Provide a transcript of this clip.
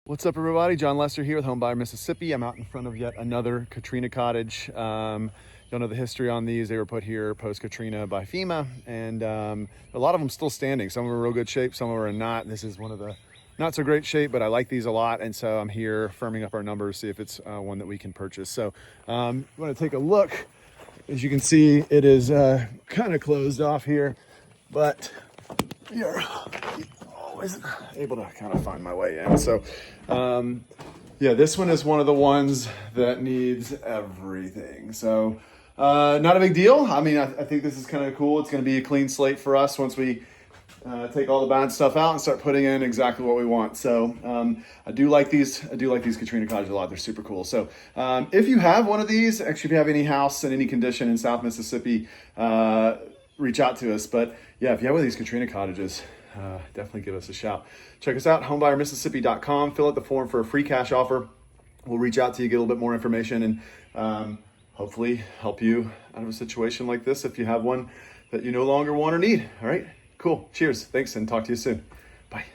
What's up, everybody? Jon Lester here with Homebuyer Mississippi. I'm out in front of yet another Katrina cottage. Don't know the history on these. They were put here post-Katrina by FEMA, and a lot of them still standing. Some are in real good shape, some are not. This is one of the not so great shape, but I like these a lot, and so I'm here firming up our numbers, see if it's one that we can purchase. So I'm going to take a look. As you can see, it is kind of closed off here, but you're always able to kind of find my way in. So yeah, this one is one of the ones that needs everything. So not a big deal. I mean, I think this is kind of cool. It's going to be a clean slate for us once we take all the bad stuff out and start putting in exactly what we want. So I do like these Katrina cottages a lot. They're super cool. So if you have one of these, actually if you have any house in any condition in South Mississippi, reach out to us. But yeah, if you have one of these Katrina cottages, definitely give us a shout. Check us out, homebuyermississippi.com. Fill out the form for a free cash offer. We'll reach out to you, get a little bit more information, and hopefully help you out of a situation like this if you have one that you no longer want or need. All right, cool. Cheers. Thanks, and talk to you soon. Bye.